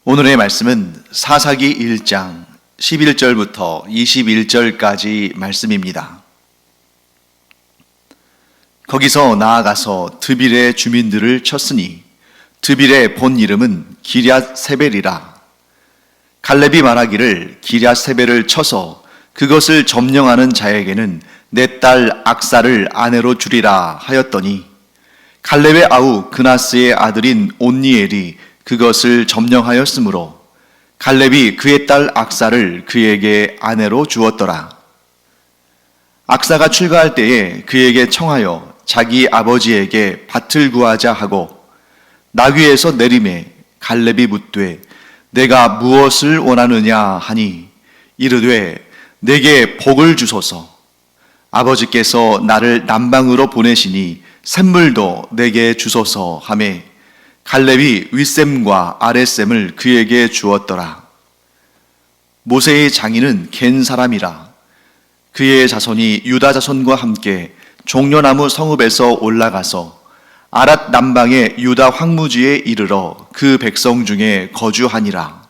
오늘의 말씀은 사사기 1장 11절부터 21절까지 말씀입니다. 거기서 나아가서 드빌의 주민들을 쳤으니 드빌의 본 이름은 기럇세벨이라. 갈렙이 말하기를 기럇세벨을 쳐서 그것을 점령하는 자에게는 내 딸 악사를 아내로 주리라 하였더니 갈렙의 아우 그나스의 아들인 온니엘이 그것을 점령하였으므로 갈렙이 그의 딸 악사를 그에게 아내로 주었더라. 악사가 출가할 때에 그에게 청하여 자기 아버지에게 밭을 구하자 하고 나귀에서 내림에 갈렙이 묻되 내가 무엇을 원하느냐 하니 이르되 내게 복을 주소서. 아버지께서 나를 남방으로 보내시니 샘물도 내게 주소서 하매 갈렙이 윗샘과 아랫샘을 그에게 주었더라. 모세의 장인은 겐 사람이라. 그의 자손이 유다 자손과 함께 종려나무 성읍에서 올라가서 아랏 남방의 유다 황무지에 이르러 그 백성 중에 거주하니라.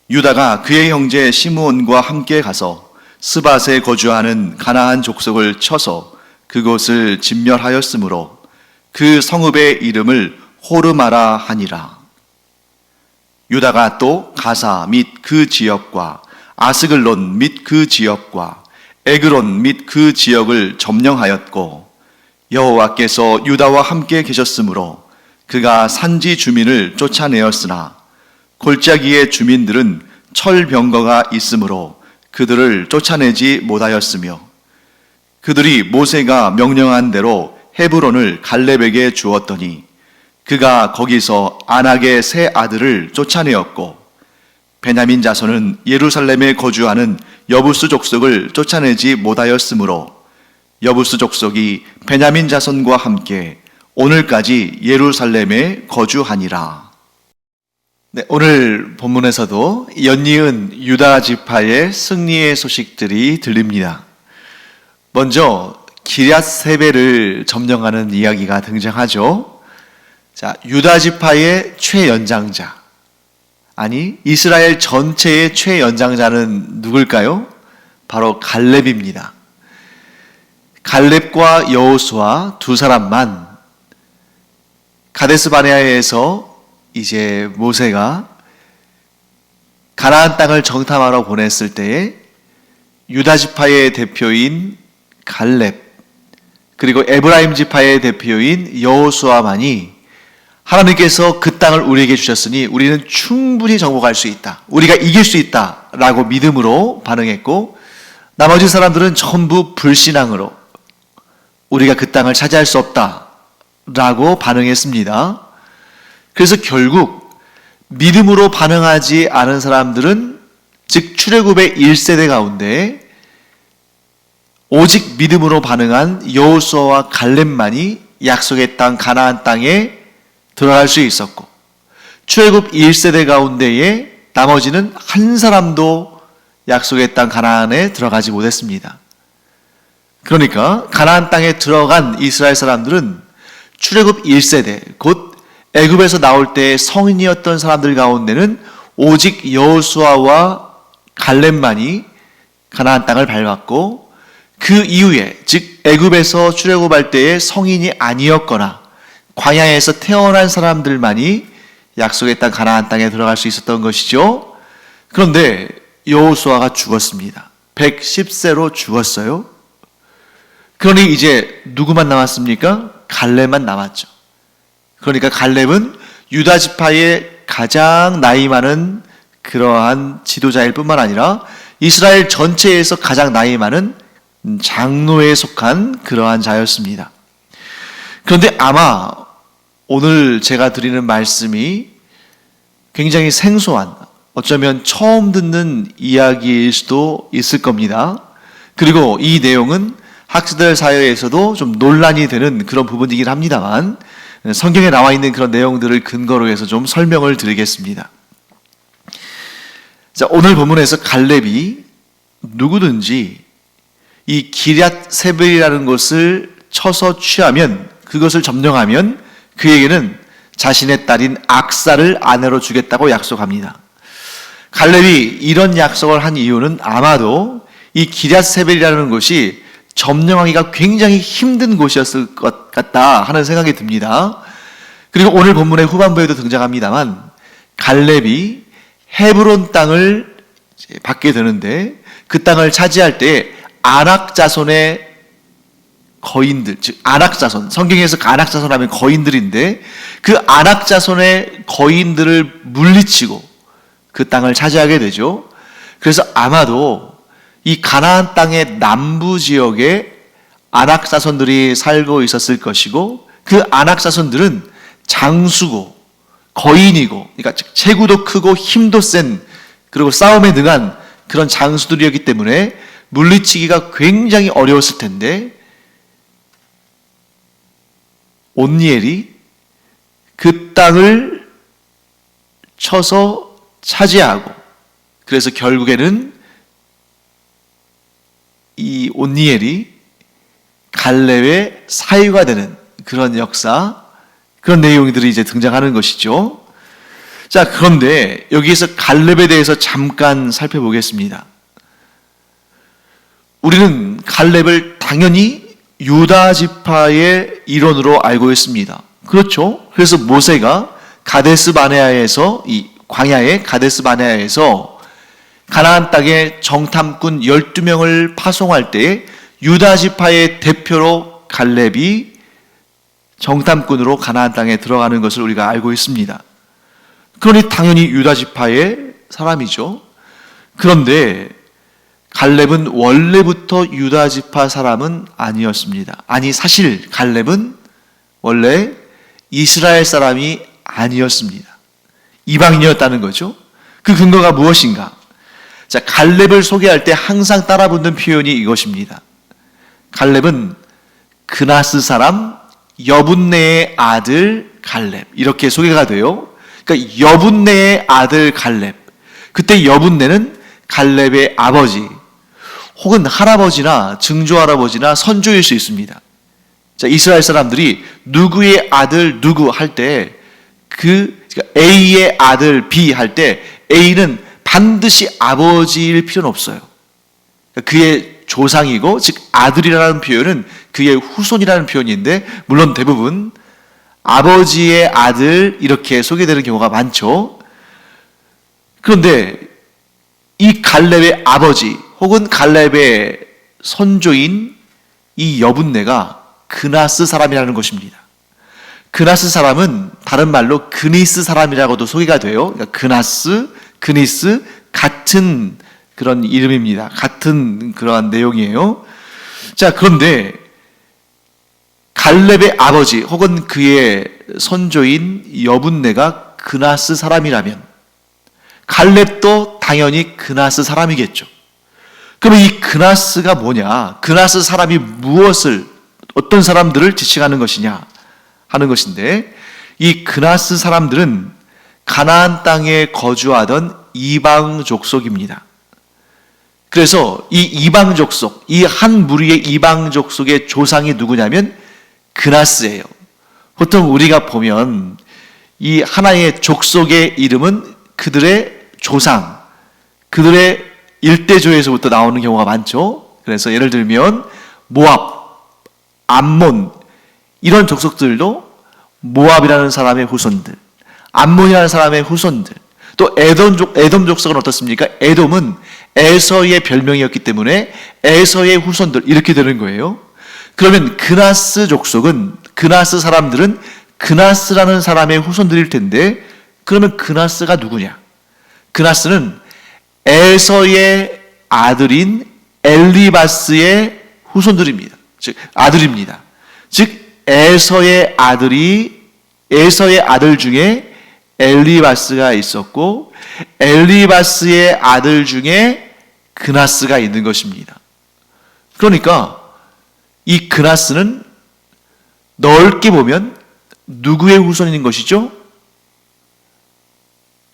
유다가 그의 형제 시므온과 함께 가서 스밧에 거주하는 가나안 족속을 쳐서 그곳을 진멸하였으므로 그 성읍의 이름을 호르마라 하니라. 유다가 또 가사 및 그 지역과 아스글론 및 그 지역과 에그론 및 그 지역을 점령하였고 여호와께서 유다와 함께 계셨으므로 그가 산지 주민을 쫓아내었으나 골짜기의 주민들은 철병거가 있으므로 그들을 쫓아내지 못하였으며 그들이 모세가 명령한 대로 헤브론을 갈렙에게 주었더니 그가 거기서 아낙의 세 아들을 쫓아내었고 베냐민 자손은 예루살렘에 거주하는 여부스 족속을 쫓아내지 못하였으므로 여부스 족속이 베냐민 자손과 함께 오늘까지 예루살렘에 거주하니라. 네, 오늘 본문에서도 연이은 유다 지파의 승리의 소식들이 들립니다. 먼저 기럇세벨을 점령하는 이야기가 등장하죠. 자, 유다 지파의 최연장자, 아니 이스라엘 전체의 최연장자는 누굴까요? 바로 갈렙입니다. 갈렙과 여호수아 두 사람만 가데스 바네아에서 이제 모세가 가나안 땅을 정탐하러 보냈을 때에 유다 지파의 대표인 갈렙 그리고 에브라임 지파의 대표인 여호수아만이 하나님께서 그 땅을 우리에게 주셨으니 우리는 충분히 정복할 수 있다, 우리가 이길 수 있다 라고 믿음으로 반응했고 나머지 사람들은 전부 불신앙으로 우리가 그 땅을 차지할 수 없다 라고 반응했습니다. 그래서 결국 믿음으로 반응하지 않은 사람들은 즉 출애굽의 1세대 가운데 오직 믿음으로 반응한 여호수아와 갈렙만이 약속의 땅 가나안 땅에 들어갈 수 있었고 출애굽 1세대 가운데에 나머지는 한 사람도 약속의 땅 가나안에 들어가지 못했습니다. 그러니까 가나안 땅에 들어간 이스라엘 사람들은 출애굽 1세대 곧 애굽에서 나올 때 성인이었던 사람들 가운데는 오직 여호수아와 갈렙만이 가나안 땅을 밟았고 그 이후에 즉 애굽에서 출애굽할 때에 성인이 아니었거나 광야에서 태어난 사람들만이 약속의 땅 가나안 땅에 들어갈 수 있었던 것이죠. 그런데 여호수아가 죽었습니다. 110세로 죽었어요. 그러니 이제 누구만 남았습니까? 갈렙만 남았죠. 그러니까 갈렙은 유다 지파의 가장 나이 많은 그러한 지도자일 뿐만 아니라 이스라엘 전체에서 가장 나이 많은 장로에 속한 그러한 자였습니다. 그런데 아마 오늘 제가 드리는 말씀이 굉장히 생소한, 어쩌면 처음 듣는 이야기일 수도 있을 겁니다. 그리고 이 내용은 학자들 사이에서도 좀 논란이 되는 그런 부분이긴 합니다만 성경에 나와 있는 그런 내용들을 근거로 해서 좀 설명을 드리겠습니다. 자, 오늘 본문에서 갈렙이 누구든지 이 기럇세벨이라는 곳을 쳐서 취하면, 그것을 점령하면 그에게는 자신의 딸인 악사를 아내로 주겠다고 약속합니다. 갈렙이 이런 약속을 한 이유는 아마도 이 기럇세벨이라는 곳이 점령하기가 굉장히 힘든 곳이었을 것 같다 하는 생각이 듭니다. 그리고 오늘 본문의 후반부에도 등장합니다만 갈렙이 헤브론 땅을 받게 되는데 그 땅을 차지할 때 아낙 자손의 거인들, 즉 아낙 자손, 성경에서 아낙 자손 하면 거인들인데 그 아낙 자손의 거인들을 물리치고 그 땅을 차지하게 되죠. 그래서 아마도 이 가나안 땅의 남부 지역에 아낙 자손들이 살고 있었을 것이고 그 아낙 자손들은 장수고 거인이고, 그러니까 체구도 크고 힘도 센, 그리고 싸움에 능한 그런 장수들이었기 때문에 물리치기가 굉장히 어려웠을 텐데 온니엘이 그 땅을 쳐서 차지하고, 그래서 결국에는 이 온니엘이 갈렙의 사위가 되는 그런 역사, 그런 내용들이 이제 등장하는 것이죠. 자, 그런데 여기에서 갈렙에 대해서 잠깐 살펴보겠습니다. 우리는 갈렙을 당연히 유다 지파의 일원으로 알고 있습니다. 그렇죠? 그래서 모세가 가데스 바네아에서, 이 광야의 가데스 바네아에서 가나안 땅에 정탐꾼 12명을 파송할 때 유다 지파의 대표로 갈렙이 정탐꾼으로 가나안 땅에 들어가는 것을 우리가 알고 있습니다. 그러니 당연히 유다 지파의 사람이죠. 그런데 갈렙은 원래부터 유다 지파 사람은 아니었습니다. 아니, 사실 갈렙은 원래 이스라엘 사람이 아니었습니다. 이방인이었다는 거죠. 그 근거가 무엇인가? 자, 갈렙을 소개할 때 항상 따라붙는 표현이 이것입니다. 갈렙은 그나스 사람 여분네의 아들 갈렙, 이렇게 소개가 돼요. 그러니까 여분네의 아들 갈렙. 그때 여분네는 갈렙의 아버지 혹은 할아버지나 증조할아버지나 선조일 수 있습니다. 자, 이스라엘 사람들이 누구의 아들 누구 할 때 그러니까 A의 아들 B 할 때 A는 반드시 아버지일 필요는 없어요. 그의 조상이고, 즉 아들이라는 표현은 그의 후손이라는 표현인데, 물론 대부분 아버지의 아들 이렇게 소개되는 경우가 많죠. 그런데 이 갈렙의 아버지 혹은 갈렙의 선조인 이 여분네가 그나스 사람이라는 것입니다. 그나스 사람은 다른 말로 그니스 사람이라고도 소개가 돼요. 그러니까 그나스, 그니스 같은 그런 이름입니다. 같은 그러한 내용이에요. 자, 그런데 갈렙의 아버지 혹은 그의 선조인 여분네가 그나스 사람이라면 갈렙도 당연히 그나스 사람이겠죠. 그럼 이 그나스가 뭐냐? 그나스 사람이 무엇을, 어떤 사람들을 지칭하는 것이냐 하는 것인데, 이 그나스 사람들은 가나안 땅에 거주하던 이방 족속입니다. 그래서 이 이방 족속, 이 한 무리의 이방 족속의 조상이 누구냐면 그나스예요. 보통 우리가 보면 이 하나의 족속의 이름은 그들의 조상, 그들의 일대조에서부터 나오는 경우가 많죠. 그래서 예를 들면 모압, 암몬, 이런 족속들도 모압이라는 사람의 후손들, 암몬이라는 사람의 후손들, 또 에돔 족속은 어떻습니까? 에돔은 에서의 별명이었기 때문에 에서의 후손들, 이렇게 되는 거예요. 그러면 그나스 족속은, 그나스 사람들은 그나스라는 사람의 후손들일 텐데, 그러면 그나스가 누구냐? 그나스는 에서의 아들인 엘리바스의 후손들입니다. 즉 아들입니다. 즉 에서의 아들 중에 엘리바스가 있었고, 엘리바스의 아들 중에 그나스가 있는 것입니다. 그러니까 이 그나스는 넓게 보면 누구의 후손인 것이죠?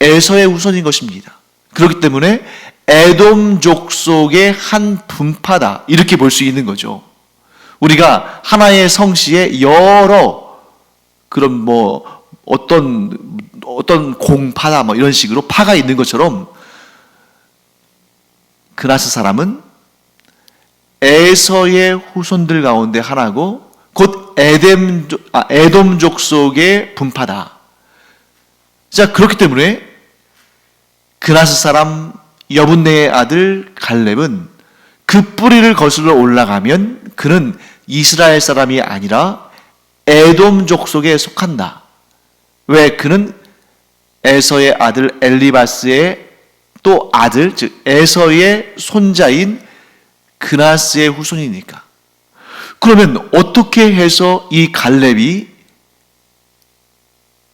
에서의 후손인 것입니다. 그렇기 때문에 에돔 족속의 한 분파다, 이렇게 볼 수 있는 거죠. 우리가 하나의 성씨에 여러 그런 어떤 공파다 뭐 이런 식으로 파가 있는 것처럼 그나스 사람은 에서의 후손들 가운데 하나고 곧 에돔 족속의 분파다. 자, 그렇기 때문에 그나스 사람 여분네의 아들 갈렙은 그 뿌리를 거슬러 올라가면 그는 이스라엘 사람이 아니라 에돔 족속에 속한다. 왜? 그는 에서의 아들 엘리바스의 또 아들, 즉 에서의 손자인 그나스의 후손이니까. 그러면 어떻게 해서 이 갈렙이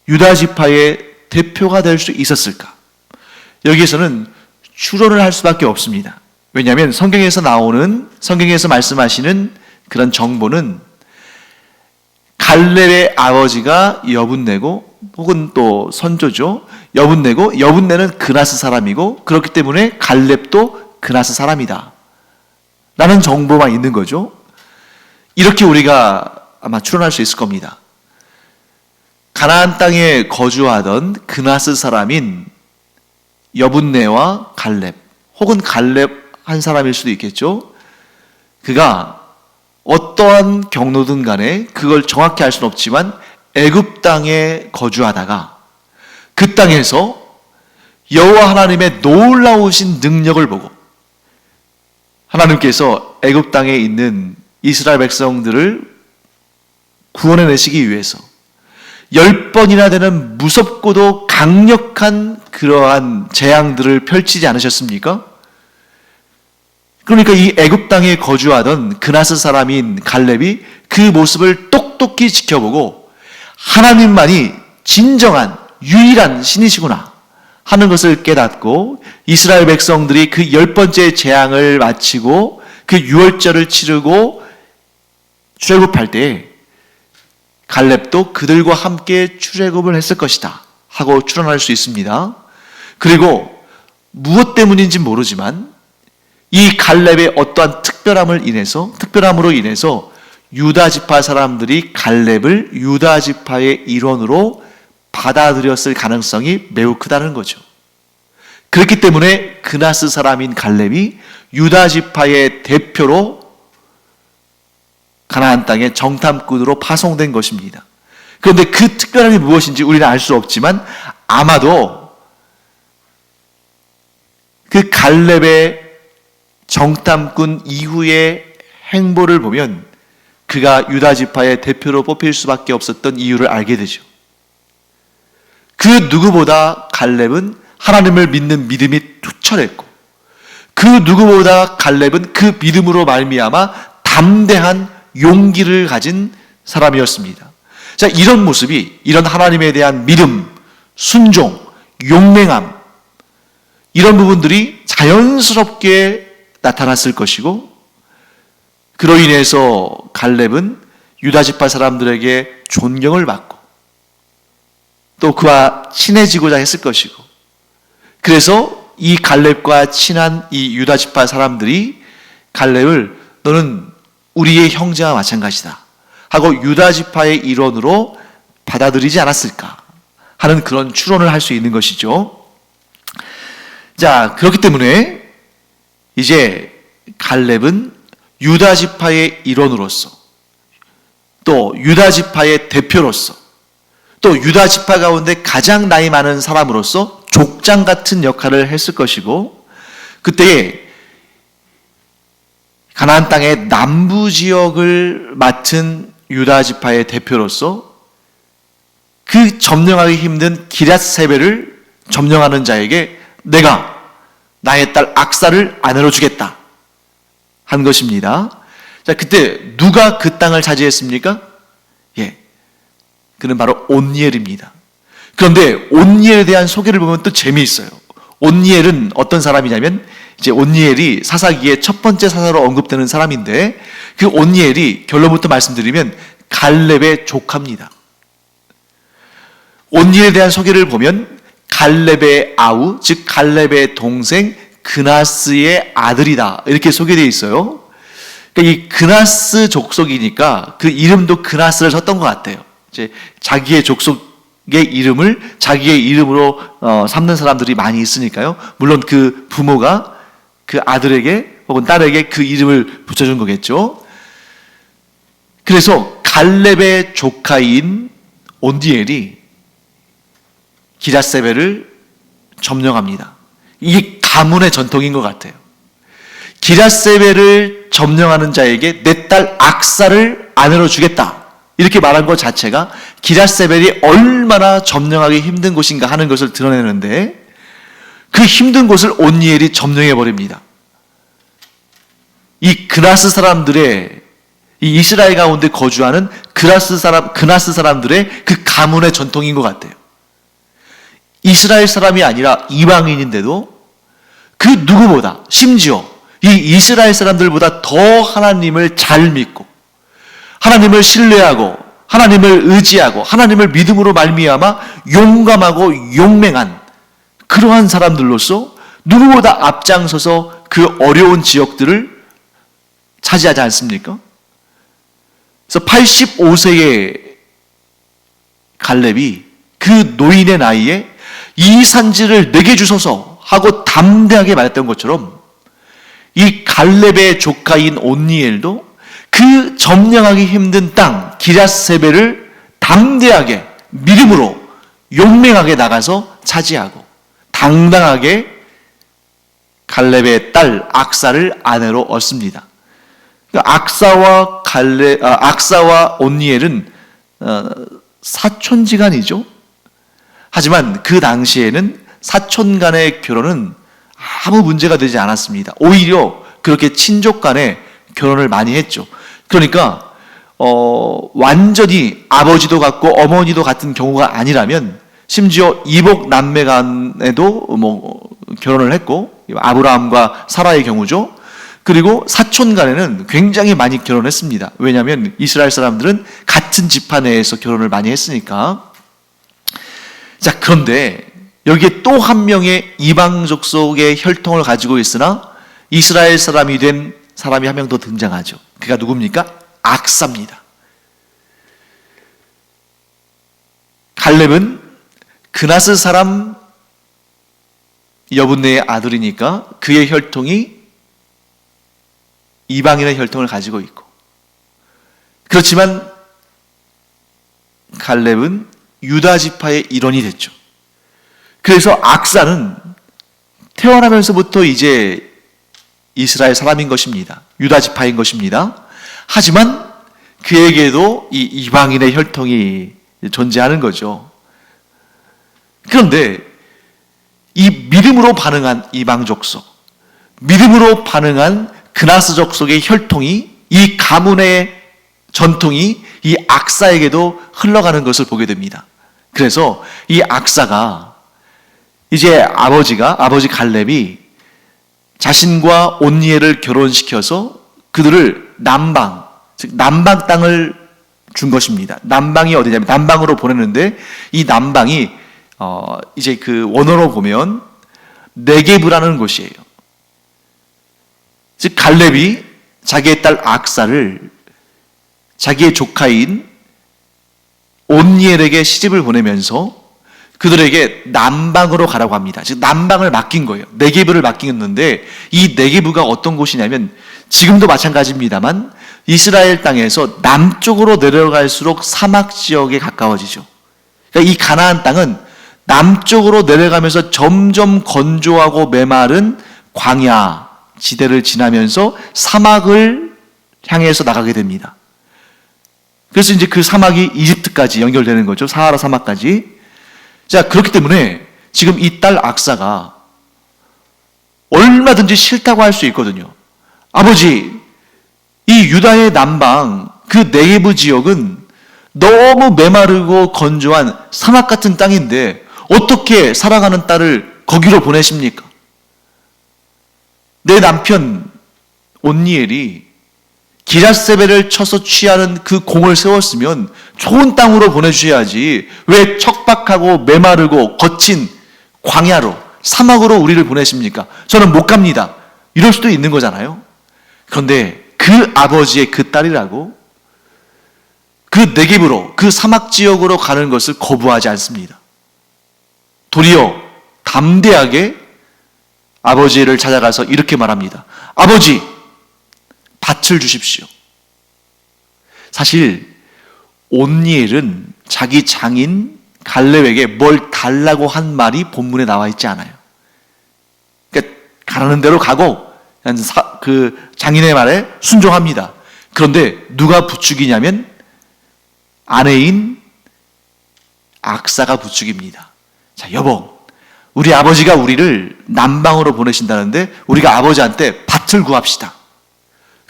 유다 지파의 대표가 될 수 있었을까? 여기에서는 추론을 할 수밖에 없습니다. 왜냐하면 성경에서 말씀하시는 그런 정보는 갈렙의 아버지가 여분네고 혹은 또 선조죠. 여분네는 그나스 사람이고 그렇기 때문에 갈렙도 그나스 사람이다 라는 정보만 있는 거죠. 이렇게 우리가 아마 추론할 수 있을 겁니다. 가나안 땅에 거주하던 그나스 사람인 여분네와 갈렙 혹은 갈렙 한 사람일 수도 있겠죠. 그가 어떠한 경로든 간에 그걸 정확히 알 수는 없지만 애굽 땅에 거주하다가 그 땅에서 여호와 하나님의 놀라우신 능력을 보고 하나님께서 애굽 땅에 있는 이스라엘 백성들을 구원해내시기 위해서 10번이나 되는 무섭고도 강력한 그러한 재앙들을 펼치지 않으셨습니까? 그러니까 이 애굽 땅에 거주하던 그나스 사람인 갈렙이 그 모습을 똑똑히 지켜보고 하나님만이 진정한 유일한 신이시구나 하는 것을 깨닫고 이스라엘 백성들이 그 10번째 재앙을 마치고 그 유월절을 치르고 출애굽할 때 갈렙도 그들과 함께 출애굽을 했을 것이다 하고 추론할 수 있습니다. 그리고 무엇 때문인지 모르지만 이 갈렙의 어떠한 특별함으로 인해서 유다 지파 사람들이 갈렙을 유다 지파의 일원으로 받아들였을 가능성이 매우 크다는 거죠. 그렇기 때문에 그나스 사람인 갈렙이 유다 지파의 대표로 가나안 땅의 정탐꾼으로 파송된 것입니다. 그런데 그 특별함이 무엇인지 우리는 알 수 없지만 아마도 그 갈렙의 정탐꾼 이후의 행보를 보면 그가 유다 지파의 대표로 뽑힐 수밖에 없었던 이유를 알게 되죠. 그 누구보다 갈렙은 하나님을 믿는 믿음이 투철했고 그 누구보다 갈렙은 그 믿음으로 말미암아 담대한 용기를 가진 사람이었습니다. 자, 이런 모습이, 이런 하나님에 대한 믿음, 순종, 용맹함, 이런 부분들이 자연스럽게 나타났을 것이고 그로 인해서 갈렙은 유다 지파 사람들에게 존경을 받고 또 그와 친해지고자 했을 것이고 그래서 이 갈렙과 친한 이 유다 지파 사람들이 갈렙을 너는 우리의 형제와 마찬가지다 하고 유다 지파의 일원으로 받아들이지 않았을까 하는 그런 추론을 할 수 있는 것이죠. 자, 그렇기 때문에 이제 갈렙은 유다 지파의 일원으로서 또 유다 지파의 대표로서 또 유다 지파 가운데 가장 나이 많은 사람으로서 족장 같은 역할을 했을 것이고 그때에 가나안 땅의 남부 지역을 맡은 유다 지파의 대표로서 그 점령하기 힘든 기럇세벨을 점령하는 자에게 내가 나의 딸 악사를 아내로 주겠다 한 것입니다. 자, 그때 누가 그 땅을 차지했습니까? 그는 바로 온니엘입니다. 그런데 온니엘에 대한 소개를 보면 또 재미있어요. 온니엘은 어떤 사람이냐면 이제 온니엘이 사사기의 첫 번째 사사로 언급되는 사람인데 그 온니엘이 결론부터 말씀드리면 갈렙의 조카입니다. 온니엘에 대한 소개를 보면 갈렙의 아우, 즉 갈렙의 동생 그나스의 아들이다 이렇게 소개되어 있어요. 그러니까 이 그나스 족속이니까 그 이름도 그나스를 썼던 것 같아요. 이제 자기의 족속 이름을 자기의 이름으로 삼는 사람들이 많이 있으니까요. 물론 그 부모가 그 아들에게 혹은 딸에게 그 이름을 붙여준 거겠죠. 그래서 갈렙의 조카인 온디엘이 기럇세벨을 점령합니다. 이게 가문의 전통인 것 같아요. 기럇세벨을 점령하는 자에게 내 딸 악사를 아내로 주겠다, 이렇게 말한 것 자체가 기럇세벨이 얼마나 점령하기 힘든 곳인가 하는 것을 드러내는데, 그 힘든 곳을 온니엘이 점령해 버립니다. 이 그나스 사람들의, 이 이스라엘 가운데 거주하는 그나스 사람들의 그 가문의 전통인 것 같아요. 이스라엘 사람이 아니라 이방인인데도 그 누구보다, 심지어 이 이스라엘 사람들보다 더 하나님을 잘 믿고 하나님을 신뢰하고 하나님을 의지하고 하나님을 믿음으로 말미암아 용감하고 용맹한 그러한 사람들로서 누구보다 앞장서서 그 어려운 지역들을 차지하지 않습니까? 그래서 85세의 갈렙이 그 노인의 나이에 이 산지를 내게 주소서 하고 담대하게 말했던 것처럼, 이 갈렙의 조카인 온니엘도 그 점령하기 힘든 땅 기럇세벨을 담대하게 믿음으로 용맹하게 나가서 차지하고 당당하게 갈렙의 딸 악사를 아내로 얻습니다. 악사와 온니엘은 사촌지간이죠. 하지만 그 당시에는 사촌 간의 결혼은 아무 문제가 되지 않았습니다. 오히려 그렇게 친족 간의 결혼을 많이 했죠. 그러니까 완전히 아버지도 같고 어머니도 같은 경우가 아니라면, 심지어 이복 남매 간에도 결혼을 했고, 아브라함과 사라의 경우죠. 그리고 사촌 간에는 굉장히 많이 결혼했습니다. 왜냐하면 이스라엘 사람들은 같은 지파 내에서 결혼을 많이 했으니까. 자, 그런데 여기에 또 한 명의 이방족 속의 혈통을 가지고 있으나 이스라엘 사람이 된 사람이 한 명 더 등장하죠. 그가 누굽니까? 악사입니다. 갈렙은 그나스 사람 여분네의 아들이니까 그의 혈통이 이방인의 혈통을 가지고 있고, 그렇지만 갈렙은 유다 지파의 일원이 됐죠. 그래서 악사는 태어나면서부터 이제 이스라엘 사람인 것입니다. 유다 지파인 것입니다. 하지만 그에게도 이 이방인의 혈통이 존재하는 거죠. 그런데 이 믿음으로 반응한 이방족 속, 믿음으로 반응한 그나스족 속의 혈통이, 이 가문의 전통이 이 악사에게도 흘러가는 것을 보게 됩니다. 그래서 이 악사가 이제 아버지 갈렙이 자신과 온니엘을 결혼시켜서 그들을 남방, 즉 남방 땅을 준 것입니다. 남방이 어디냐면 남방으로 보내는데, 이 남방이 이제 그 원어로 보면 네게브라는 곳이에요. 즉 갈렙이 자기의 딸 악사를 자기의 조카인 온니엘에게 시집을 보내면서 그들에게 남방으로 가라고 합니다. 즉 남방을 맡긴 거예요. 네게브를 맡겼는데, 이 네게브가 어떤 곳이냐면 지금도 마찬가지입니다만 이스라엘 땅에서 남쪽으로 내려갈수록 사막 지역에 가까워지죠. 그러니까 이 가나안 땅은 남쪽으로 내려가면서 점점 건조하고 메마른 광야 지대를 지나면서 사막을 향해서 나가게 됩니다. 그래서 이제 그 사막이 이집트까지 연결되는 거죠. 사하라 사막까지. 자, 그렇기 때문에 지금 이 딸 악사가 얼마든지 싫다고 할 수 있거든요. 아버지, 이 유다의 남방 그 네게브 지역은 너무 메마르고 건조한 사막 같은 땅인데 어떻게 사랑하는 딸을 거기로 보내십니까? 내 남편 온니엘이 기럇세벨을 쳐서 취하는 그 공을 세웠으면 좋은 땅으로 보내주셔야지, 왜 척박하고 메마르고 거친 광야로, 사막으로 우리를 보내십니까? 저는 못 갑니다. 이럴 수도 있는 거잖아요. 그런데 그 아버지의 그 딸이라고, 그 네겝으로, 그 사막 지역으로 가는 것을 거부하지 않습니다. 도리어 담대하게 아버지를 찾아가서 이렇게 말합니다. 아버지, 밭을 주십시오. 사실 온니엘은 자기 장인 갈렙에게 뭘 달라고 한 말이 본문에 나와 있지 않아요. 그러니까 가라는 대로 가고 그 장인의 말에 순종합니다. 그런데 누가 부축이냐면 아내인 악사가 부축입니다. 자, 여보, 우리 아버지가 우리를 남방으로 보내신다는데 우리가 아버지한테 밭을 구합시다.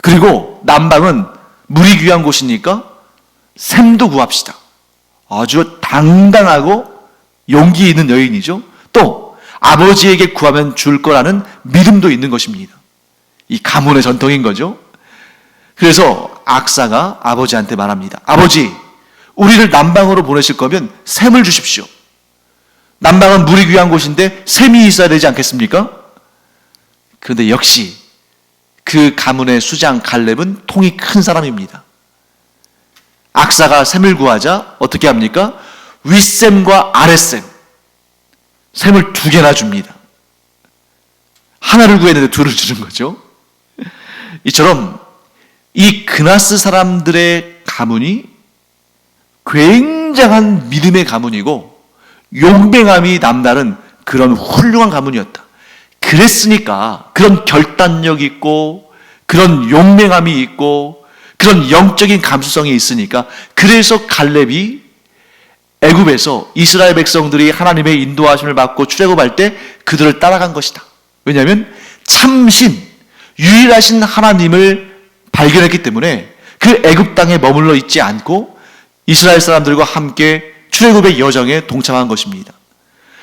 그리고 남방은 물이 귀한 곳이니까 샘도 구합시다. 아주 당당하고 용기 있는 여인이죠. 또 아버지에게 구하면 줄 거라는 믿음도 있는 것입니다. 이 가문의 전통인 거죠. 그래서 악사가 아버지한테 말합니다. 아버지, 우리를 남방으로 보내실 거면 샘을 주십시오. 남방은 물이 귀한 곳인데 샘이 있어야 되지 않겠습니까? 그런데 역시 그 가문의 수장 갈렙은 통이 큰 사람입니다. 악사가 샘을 구하자 어떻게 합니까? 윗샘과 아랫샘, 샘을 2개나 줍니다. 하나를 구했는데 2를 주는 거죠. 이처럼 이 그나스 사람들의 가문이 굉장한 믿음의 가문이고 용맹함이 남다른 그런 훌륭한 가문이었다. 그랬으니까 그런 결단력 있고 그런 용맹함이 있고 그런 영적인 감수성이 있으니까 그래서 갈렙이 애굽에서 이스라엘 백성들이 하나님의 인도하심을 받고 출애굽할 때 그들을 따라간 것이다. 왜냐하면 참신 유일하신 하나님을 발견했기 때문에 그 애굽 땅에 머물러 있지 않고 이스라엘 사람들과 함께 출애굽의 여정에 동참한 것입니다.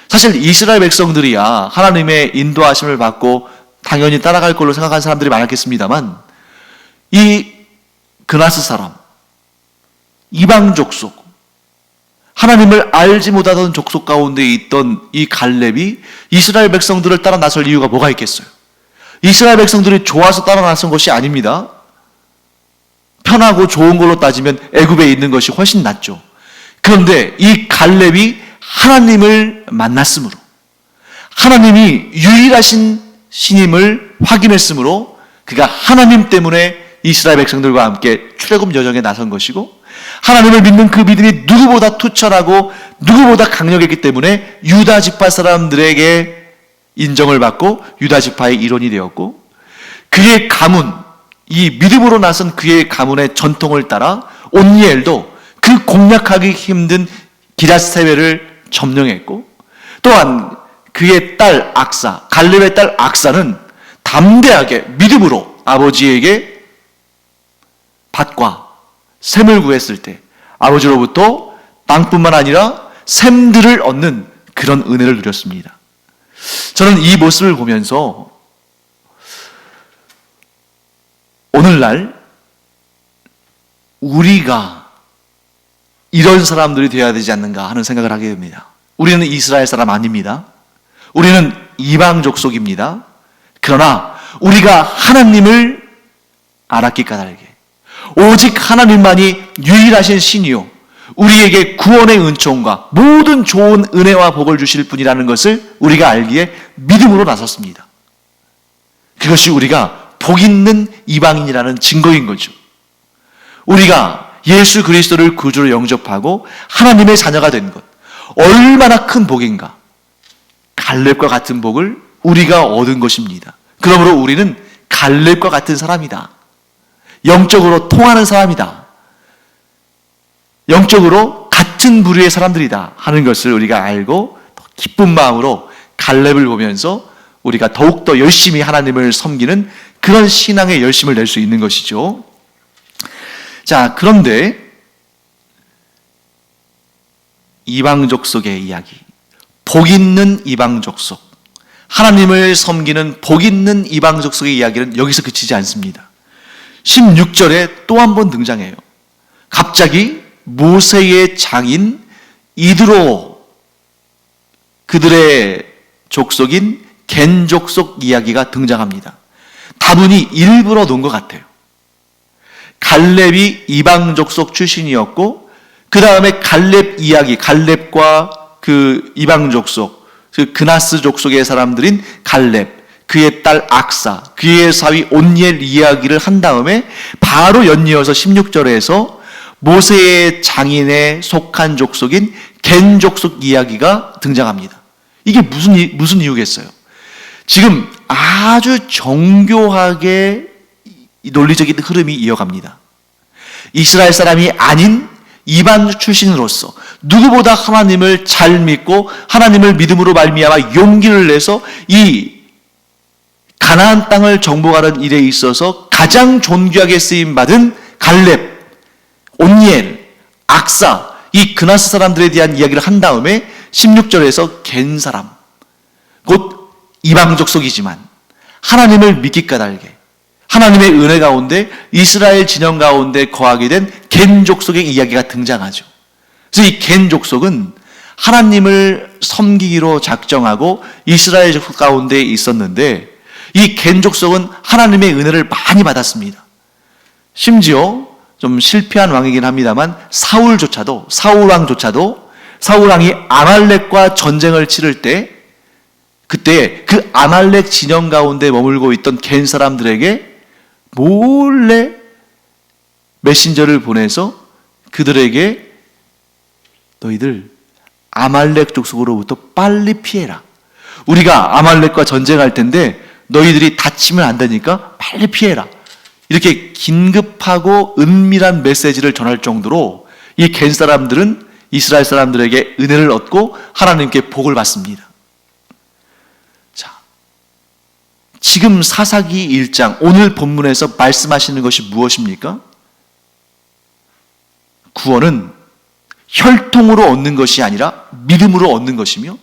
사실 이스라엘 백성들이야 하나님의 인도하심을 받고 당연히 따라갈 걸로 생각한 사람들이 많았겠습니다만 이 그나스 사람, 이방 족속, 하나님을 알지 못하던 족속 가운데 있던 이 갈렙이 이스라엘 백성들을 따라 나설 이유가 뭐가 있겠어요? 이스라엘 백성들이 좋아서 따라 나선 것이 아닙니다. 편하고 좋은 걸로 따지면 애굽에 있는 것이 훨씬 낫죠. 그런데 이 갈렙이 하나님을 만났으므로, 하나님이 유일하신 신임을 확인했으므로 그가 하나님 때문에 이스라엘 백성들과 함께 출애굽 여정에 나선 것이고, 하나님을 믿는 그 믿음이 누구보다 투철하고 누구보다 강력했기 때문에 유다 지파 사람들에게 인정을 받고 유다 지파의 일원이 되었고, 그의 가문, 이 믿음으로 나선 그의 가문의 전통을 따라 온니엘도 그 공략하기 힘든 기럇세벨을 점령했고, 또한 그의 딸 악사, 갈렙의 딸 악사는 담대하게 믿음으로 아버지에게 밭과 샘을 구했을 때 아버지로부터 땅뿐만 아니라 샘들을 얻는 그런 은혜를 누렸습니다. 저는 이 모습을 보면서 오늘날 우리가 이런 사람들이 되어야 되지 않는가 하는 생각을 하게 됩니다. 우리는 이스라엘 사람 아닙니다. 우리는 이방 족속입니다. 그러나 우리가 하나님을 알았기 까닭에 오직 하나님만이 유일하신 신이요 우리에게 구원의 은총과 모든 좋은 은혜와 복을 주실 분이라는 것을 우리가 알기에 믿음으로 나섰습니다. 그것이 우리가 복 있는 이방인이라는 증거인 거죠. 우리가 예수 그리스도를 구주로 영접하고 하나님의 자녀가 된 것, 얼마나 큰 복인가. 갈렙과 같은 복을 우리가 얻은 것입니다. 그러므로 우리는 갈렙과 같은 사람이다. 영적으로 통하는 사람이다. 영적으로 같은 부류의 사람들이다 하는 것을 우리가 알고 기쁜 마음으로 갈렙을 보면서 우리가 더욱더 열심히 하나님을 섬기는 그런 신앙의 열심을 낼 수 있는 것이죠. 자, 그런데 이방 족속의 이야기, 복 있는 이방 족속, 하나님을 섬기는 복 있는 이방 족속의 이야기는 여기서 그치지 않습니다. 16절에 또 한 번 등장해요. 갑자기 모세의 장인 이드로, 그들의 족속인 겐 족속 이야기가 등장합니다. 다분히 일부러 놓은 것 같아요. 갈렙이 이방 족속 출신이었고, 그 다음에 갈렙 이야기, 갈렙과 그 이방 족속, 그 그나스 족속의 사람들인 갈렙, 그의 딸 악사, 그의 사위 온니엘 이야기를 한 다음에 바로 연이어서 16절에서 모세의 장인에 속한 족속인 겐 족속 이야기가 등장합니다. 이게 무슨 이유겠어요? 지금 아주 정교하게 논리적인 흐름이 이어갑니다. 이스라엘 사람이 아닌 이방 출신으로서 누구보다 하나님을 잘 믿고 하나님을 믿음으로 말미암아 용기를 내서 이 가나안 땅을 정복하는 일에 있어서 가장 존귀하게 쓰임받은 갈렙, 온니엘, 악사, 이 그나스 사람들에 대한 이야기를 한 다음에 16절에서 겐 사람, 곧 이방 족속이지만 하나님을 믿기 까닭에 하나님의 은혜 가운데 이스라엘 진영 가운데 거하게 된 겐 족속의 이야기가 등장하죠. 그래서 이 겐 족속은 하나님을 섬기기로 작정하고 이스라엘 족속 가운데 있었는데, 이 겐 족속은 하나님의 은혜를 많이 받았습니다. 심지어 좀 실패한 왕이긴 합니다만 사울 왕이 아말렉과 전쟁을 치를 때, 그때 그 아말렉 진영 가운데 머물고 있던 겐 사람들에게 몰래 메신저를 보내서 그들에게 너희들 아말렉 족속으로부터 빨리 피해라. 우리가 아말렉과 전쟁할 텐데 너희들이 다치면 안 되니까 빨리 피해라. 이렇게 긴급하고 은밀한 메시지를 전할 정도로 이 겐 사람들은 이스라엘 사람들에게 은혜를 얻고 하나님께 복을 받습니다. 자, 지금 사사기 1장 오늘 본문에서 말씀하시는 것이 무엇입니까? 구원은 혈통으로 얻는 것이 아니라 믿음으로 얻는 것이며,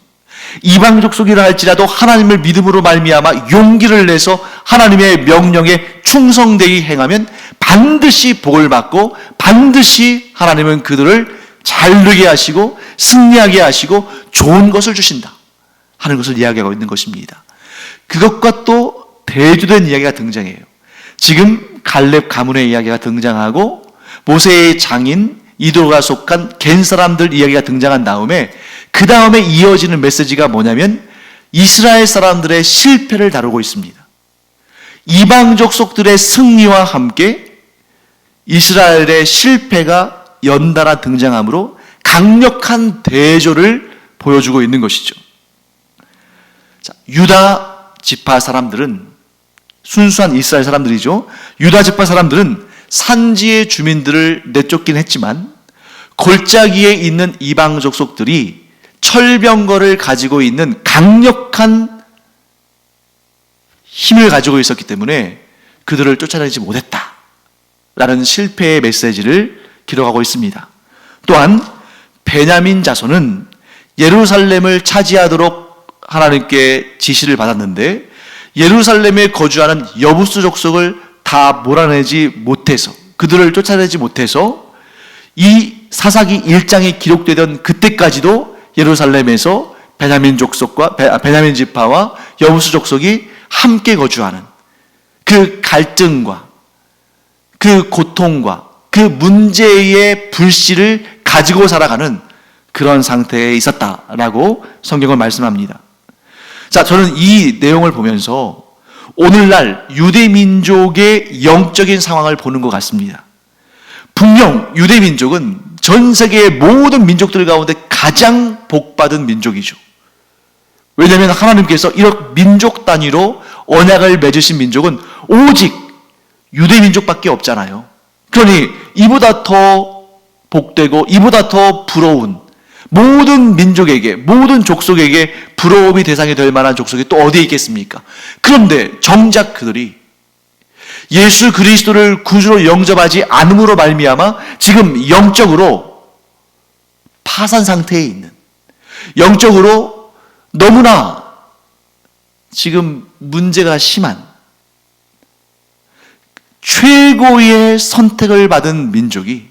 이방 족속이라 할지라도 하나님을 믿음으로 말미암아 용기를 내서 하나님의 명령에 충성되이 행하면 반드시 복을 받고 반드시 하나님은 그들을 잘 되게 하시고 승리하게 하시고 좋은 것을 주신다 하는 것을 이야기하고 있는 것입니다. 그것과 또 대조된 이야기가 등장해요. 지금 갈렙 가문의 이야기가 등장하고 모세의 장인 이도가 속한 겐 사람들 이야기가 등장한 다음에 그 다음에 이어지는 메시지가 뭐냐면 이스라엘 사람들의 실패를 다루고 있습니다. 이방 족속들의 승리와 함께 이스라엘의 실패가 연달아 등장하므로 강력한 대조를 보여주고 있는 것이죠. 자, 유다 지파 사람들은 순수한 이스라엘 사람들이죠. 유다 지파 사람들은 산지의 주민들을 내쫓긴 했지만 골짜기에 있는 이방 족속들이 철병거를 가지고 있는 강력한 힘을 가지고 있었기 때문에 그들을 쫓아내지 못했다라는 실패의 메시지를 기록하고 있습니다. 또한 베냐민 자손은 예루살렘을 차지하도록 하나님께 지시를 받았는데 예루살렘에 거주하는 여부스 족속을 다 몰아내지 못해서, 그들을 쫓아내지 못해서 이 사사기 1장에 기록되던 그때까지도 예루살렘에서 베냐민 지파와 여부스 족속이 함께 거주하는 그 갈등과 그 고통과 그 문제의 불씨를 가지고 살아가는 그런 상태에 있었다라고 성경은 말씀합니다. 자, 저는 이 내용을 보면서 오늘날 유대민족의 영적인 상황을 보는 것 같습니다. 분명 유대민족은 전 세계의 모든 민족들 가운데 가장 복받은 민족이죠. 왜냐하면 하나님께서 이런 민족 단위로 언약을 맺으신 민족은 오직 유대민족밖에 없잖아요. 그러니 이보다 더 복되고 이보다 더 부러운 모든 민족에게, 모든 족속에게 부러움이 대상이 될 만한 족속이 또 어디에 있겠습니까? 그런데 정작 그들이 예수 그리스도를 구주로 영접하지 않음으로 말미암아 지금 영적으로 파산 상태에 있는, 영적으로 너무나 지금 문제가 심한 최고의 선택을 받은 민족이,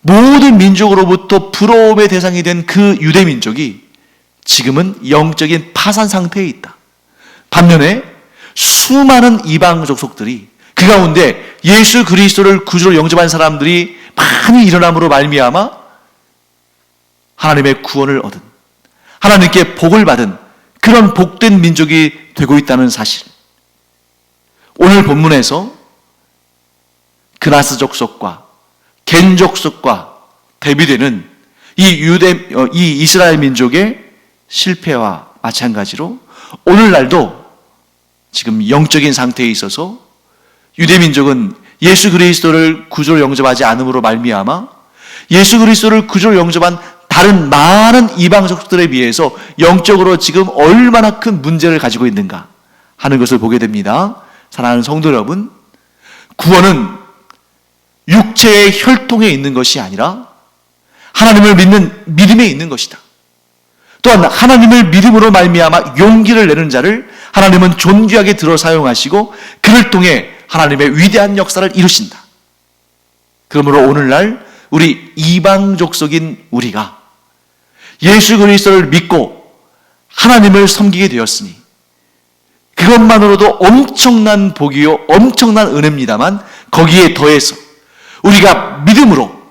모든 민족으로부터 부러움의 대상이 된 그 유대민족이 지금은 영적인 파산 상태에 있다. 반면에 수많은 이방 족속들이, 그 가운데 예수 그리스도를 구주로 영접한 사람들이 많이 일어남으로 말미암아 하나님의 구원을 얻은, 하나님께 복을 받은 그런 복된 민족이 되고 있다는 사실. 오늘 본문에서 그나스 족속과 겐 족속과 대비되는 이 이스라엘 민족의 실패와 마찬가지로 오늘날도 지금 영적인 상태에 있어서 유대 민족은 예수 그리스도를 구주로 영접하지 않음으로 말미암아 예수 그리스도를 구주로 영접한 다른 많은 이방족들에 비해서 영적으로 지금 얼마나 큰 문제를 가지고 있는가 하는 것을 보게 됩니다. 사랑하는 성도 여러분, 구원은 육체의 혈통에 있는 것이 아니라 하나님을 믿는 믿음에 있는 것이다. 또한 하나님을 믿음으로 말미암아 용기를 내는 자를 하나님은 존귀하게 들어 사용하시고 그를 통해 하나님의 위대한 역사를 이루신다. 그러므로 오늘날 우리 이방 족속인 우리가 예수 그리스도를 믿고 하나님을 섬기게 되었으니 그것만으로도 엄청난 복이요 엄청난 은혜입니다만 거기에 더해서 우리가 믿음으로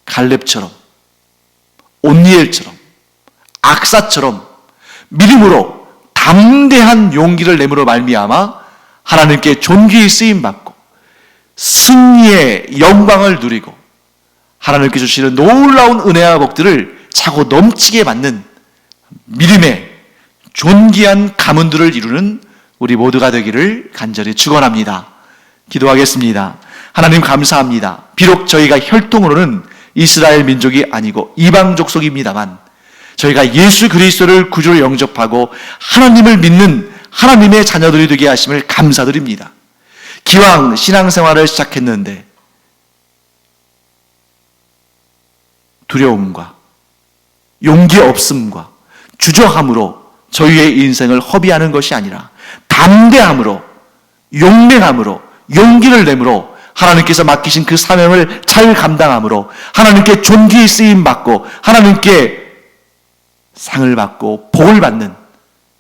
갈렙처럼 온니엘처럼 악사처럼 믿음으로 담대한 용기를 내므로 말미암아 하나님께 존귀히 쓰임받고 승리의 영광을 누리고 하나님께 주시는 놀라운 은혜와 복들을 차고 넘치게 받는 믿음의 존귀한 가문들을 이루는 우리 모두가 되기를 간절히 축원합니다. 기도하겠습니다. 하나님 감사합니다. 비록 저희가 혈통으로는 이스라엘 민족이 아니고 이방 족속입니다만 저희가 예수 그리스도를 구주로 영접하고 하나님을 믿는 하나님의 자녀들이 되게 하심을 감사드립니다. 기왕 신앙생활을 시작했는데 두려움과 용기 없음과 주저함으로 저희의 인생을 허비하는 것이 아니라 담대함으로 용맹함으로 용기를 내므로 하나님께서 맡기신 그 사명을 잘 감당함으로 하나님께 존귀히 쓰임받고 하나님께 상을 받고 복을 받는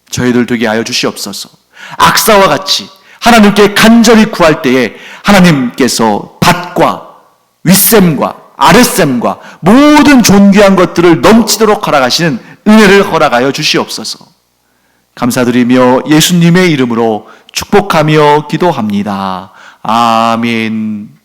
저희들 되게 하여 주시옵소서. 악사와 같이 하나님께 간절히 구할 때에 하나님께서 밭과 윗샘과 아랫샘과 모든 존귀한 것들을 넘치도록 허락하시는 은혜를 허락하여 주시옵소서. 감사드리며 예수님의 이름으로 축복하며 기도합니다. 아멘.